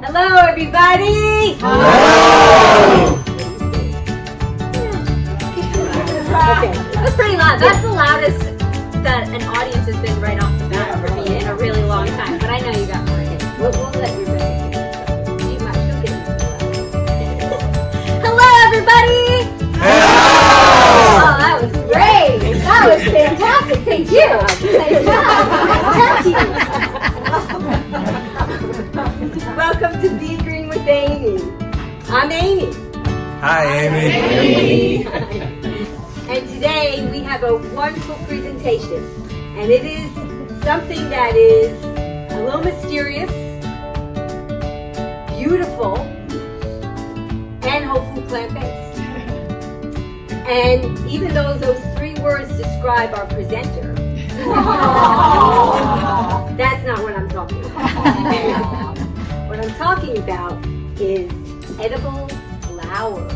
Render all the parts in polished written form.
Hello, everybody! Hello! Okay, that's pretty loud. That's the loudest that an audience has been right off the bat for me in a really long time. But I know you got more in. We'll let you ready. You might still get Hello, everybody! Hello! Oh, that was great! That was fantastic. Thank you. Nice job. Welcome to Be Green with Amy. I'm Amy. Hi, Amy. And today we have a wonderful presentation. And it is something that is a little mysterious, beautiful, and hopefully plant-based. And even though those three words describe our presenter, that's not what I'm talking about. What I'm talking about is edible flowers.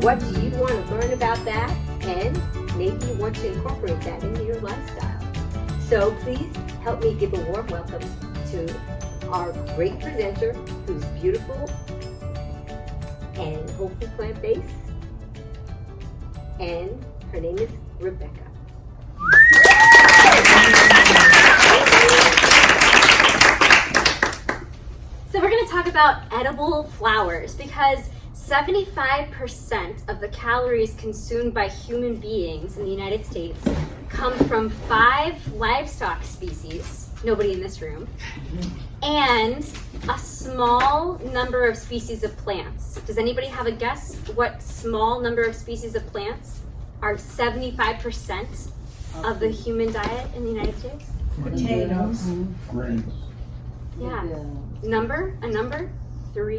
What do you want to learn about that? And maybe you want to incorporate that into your lifestyle. So please help me give a warm welcome to our great presenter, who's beautiful and hopefully plant-based. And her name is Rebecca. So we're going to talk about edible flowers because 75% of the calories consumed by human beings in the United States come from 5 livestock species, nobody in this room, and a small number of species of plants. Does anybody have a guess what small number of species of plants are 75% of the human diet in the United States? Potatoes. Grains. Yeah. A number? 3,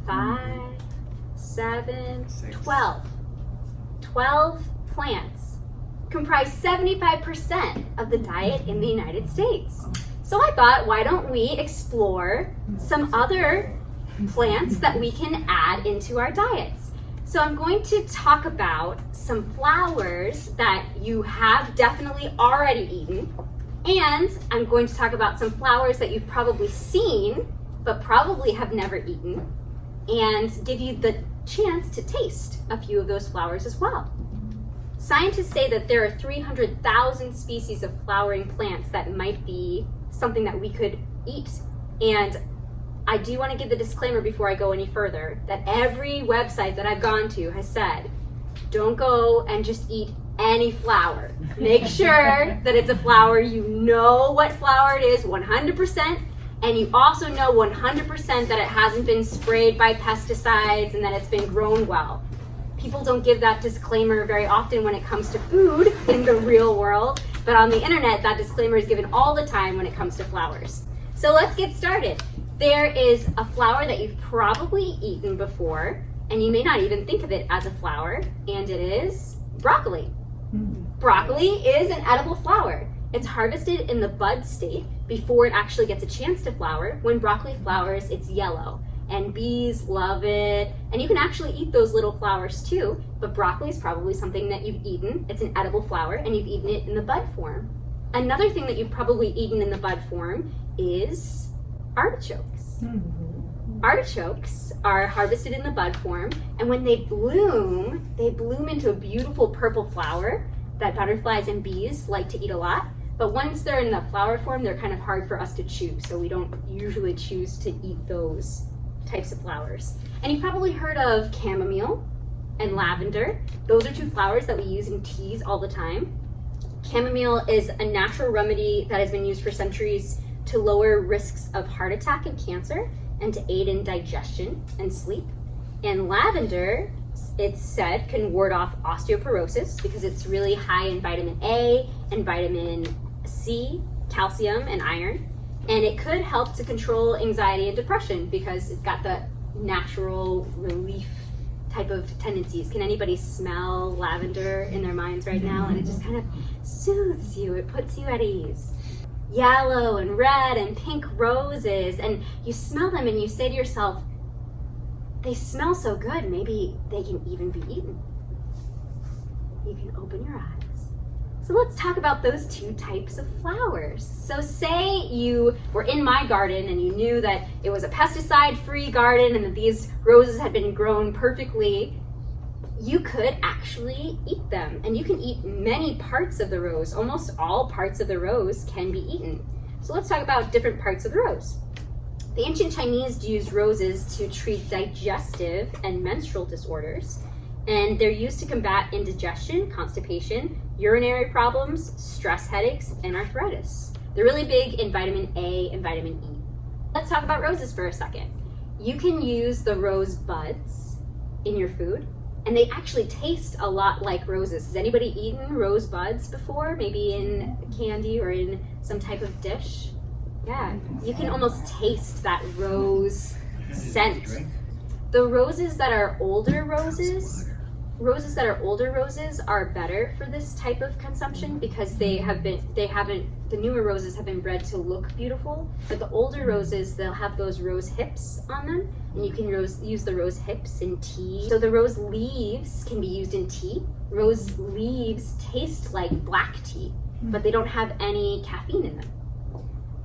5, 7, 12. 12 plants comprise 75% of the diet in the United States. So I thought, why don't we explore some other plants that we can add into our diets? So I'm going to talk about some flowers that you have definitely already eaten, and I'm going to talk about some flowers that you've probably seen, but probably have never eaten, and give you the chance to taste a few of those flowers as well. Scientists say that there are 300,000 species of flowering plants that might be something that we could eat. And I do want to give the disclaimer before I go any further that every website that I've gone to has said, don't go and just eat any flower. Make sure that it's a flower, you know what flower it is 100%, and you also know 100% that it hasn't been sprayed by pesticides and that it's been grown well. People don't give that disclaimer very often when it comes to food in the real world, but on the internet, that disclaimer is given all the time when it comes to flowers. So let's get started. There is a flower that you've probably eaten before, and you may not even think of it as a flower, and it is broccoli. Broccoli is an edible flower. It's harvested in the bud state before it actually gets a chance to flower. When broccoli flowers, it's yellow, and bees love it. And you can actually eat those little flowers too, but broccoli is probably something that you've eaten. It's an edible flower, and you've eaten it in the bud form. Another thing that you've probably eaten in the bud form is artichokes. Artichokes are harvested in the bud form, and when they bloom into a beautiful purple flower that butterflies and bees like to eat a lot. But once they're in the flower form, they're kind of hard for us to chew, so we don't usually choose to eat those types of flowers. And you've probably heard of chamomile and lavender. Those are 2 flowers that we use in teas all the time. Chamomile is a natural remedy that has been used for centuries to lower risks of heart attack and cancer, and to aid in digestion and sleep. And lavender, it's said, can ward off osteoporosis because it's really high in vitamin A and vitamin C, calcium, and iron. And it could help to control anxiety and depression because it's got the natural relief type of tendencies. Can anybody smell lavender in their minds right now? And it just kind of soothes you, it puts you at ease. Yellow and red and pink roses, and you smell them and you say to yourself, they smell so good, maybe they can even be eaten. You can open your eyes. So let's talk about those two types of flowers. So say you were in my garden and you knew that it was a pesticide-free garden and that these roses had been grown perfectly. You could actually eat them, and you can eat many parts of the rose. Almost all parts of the rose can be eaten. So let's talk about different parts of the rose. The ancient Chinese used roses to treat digestive and menstrual disorders, and they're used to combat indigestion, constipation, urinary problems, stress headaches, and arthritis. They're really big in vitamin A and vitamin E. Let's talk about roses for a second. You can use the rosebuds in your food, and they actually taste a lot like roses. Has anybody eaten rosebuds before? Maybe in candy or in some type of dish? Yeah, you can almost taste that rose scent. The roses that are older roses are better for this type of consumption because the newer roses have been bred to look beautiful, but the older roses, they'll have those rose hips on them, and you can use the rose hips in tea. So the rose leaves can be used in tea. Rose leaves taste like black tea, but they don't have any caffeine in them.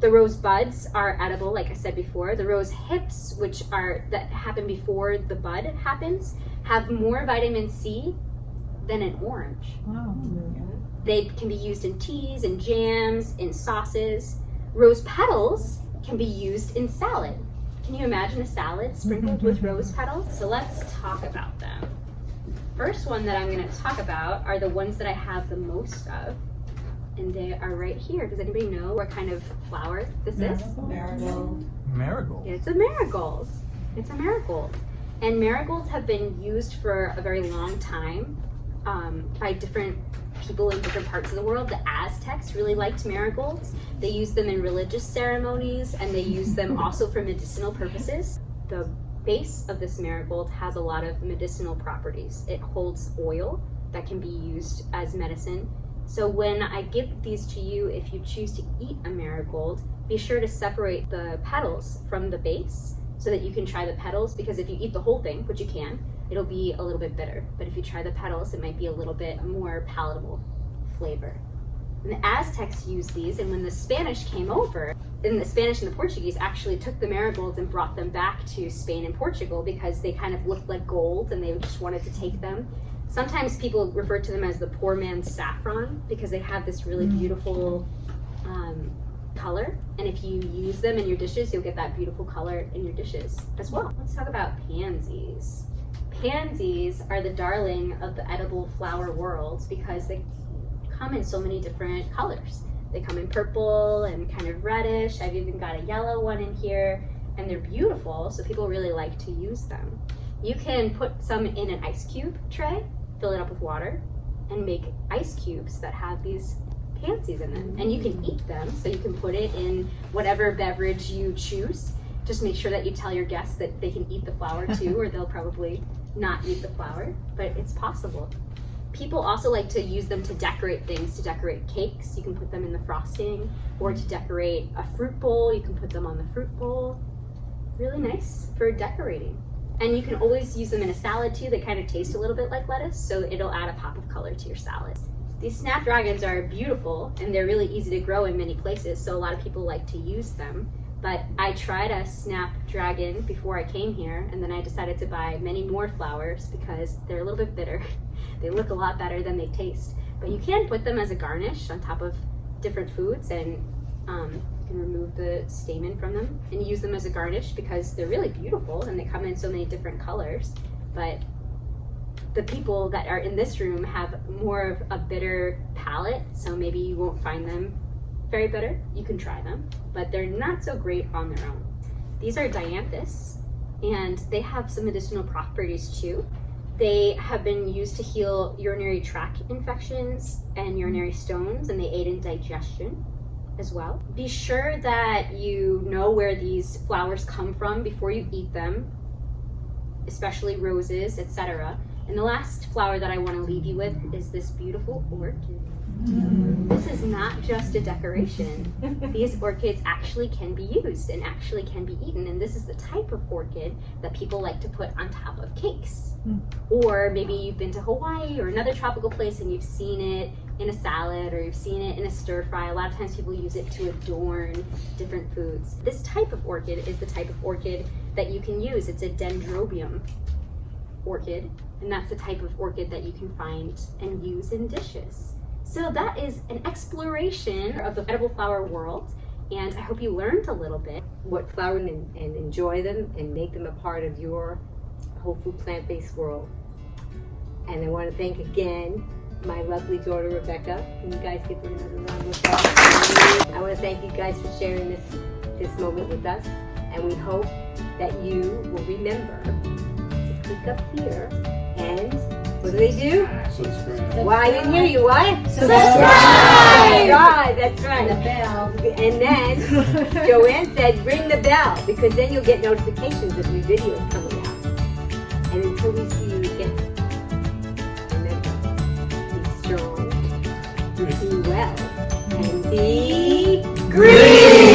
The rose buds are edible, like I said before. The rose hips, that happen before the bud happens, have more vitamin C than an orange. Wow. They can be used in teas, in jams, in sauces. Rose petals can be used in salad. Can you imagine a salad sprinkled with rose petals? So let's talk about them. First one that I'm going to talk about are the ones that I have the most of. And they are right here. Does anybody know what kind of flower this is? Marigold. Marigold. It's a marigold. It's a marigold. And marigolds have been used for a very long time by different people in different parts of the world. The Aztecs really liked marigolds. They used them in religious ceremonies, and they used them also for medicinal purposes. The base of this marigold has a lot of medicinal properties. It holds oil that can be used as medicine. So when I give these to you, if you choose to eat a marigold, be sure to separate the petals from the base so that you can try the petals, because if you eat the whole thing, which you can, it'll be a little bit bitter. But if you try the petals, it might be a little bit more palatable flavor. And the Aztecs used these, and when the Spanish came over, and the Spanish and the Portuguese actually took the marigolds and brought them back to Spain and Portugal because they kind of looked like gold and they just wanted to take them. Sometimes people refer to them as the poor man's saffron because they have this really beautiful color. And if you use them in your dishes, you'll get that beautiful color in your dishes as well. Let's talk about pansies. Pansies are the darling of the edible flower world because they come in so many different colors. They come in purple and kind of reddish. I've even got a yellow one in here, and they're beautiful, so people really like to use them. You can put some in an ice cube tray, fill it up with water, and make ice cubes that have these pansies in them. And you can eat them, so you can put it in whatever beverage you choose. Just make sure that you tell your guests that they can eat the flower too, or they'll probably not eat the flower, but it's possible. People also like to use them to decorate things, to decorate cakes. You can put them in the frosting, or to decorate a fruit bowl. You can put them on the fruit bowl. Really nice for decorating. And you can always use them in a salad too. They kind of taste a little bit like lettuce, so it'll add a pop of color to your salad. These snapdragons are beautiful, and they're really easy to grow in many places, so a lot of people like to use them. But I tried a snapdragon before I came here, and then I decided to buy many more flowers because they're a little bit bitter. They look a lot better than they taste. But you can put them as a garnish on top of different foods, and you can remove the stamen from them and use them as a garnish because they're really beautiful and they come in so many different colors. But the people that are in this room have more of a bitter palate, so maybe you won't find them very bitter. You can try them, but they're not so great on their own. These are dianthus, and they have some medicinal properties too. They have been used to heal urinary tract infections and urinary stones, and they aid in digestion as well. Be sure that you know where these flowers come from before you eat them, especially roses, etc. And the last flower that I want to leave you with is this beautiful orchid. This is not just a decoration. These orchids actually can be used and actually can be eaten. And this is the type of orchid that people like to put on top of cakes. Or maybe you've been to Hawaii or another tropical place and you've seen it in a salad or you've seen it in a stir fry. A lot of times people use it to adorn different foods. This type of orchid is the type of orchid that you can use. It's a dendrobium orchid, and that's the type of orchid that you can find and use in dishes. So that is an exploration of the edible flower world, and I hope you learned a little bit. What flower and enjoy them and make them a part of your whole food plant-based world. And I want to thank again my lovely daughter Rebecca. Can you guys give her another round of applause? I want to thank you guys for sharing this moment with us, and we hope that you will remember to click up here and what do they do? Subscribe. Why, I didn't hear you. What? Subscribe! God, that's right. The bell. And then Joanne said, ring the bell, because then you'll get notifications of new videos coming out. And until we see you again, remember, be strong, be well, and be green!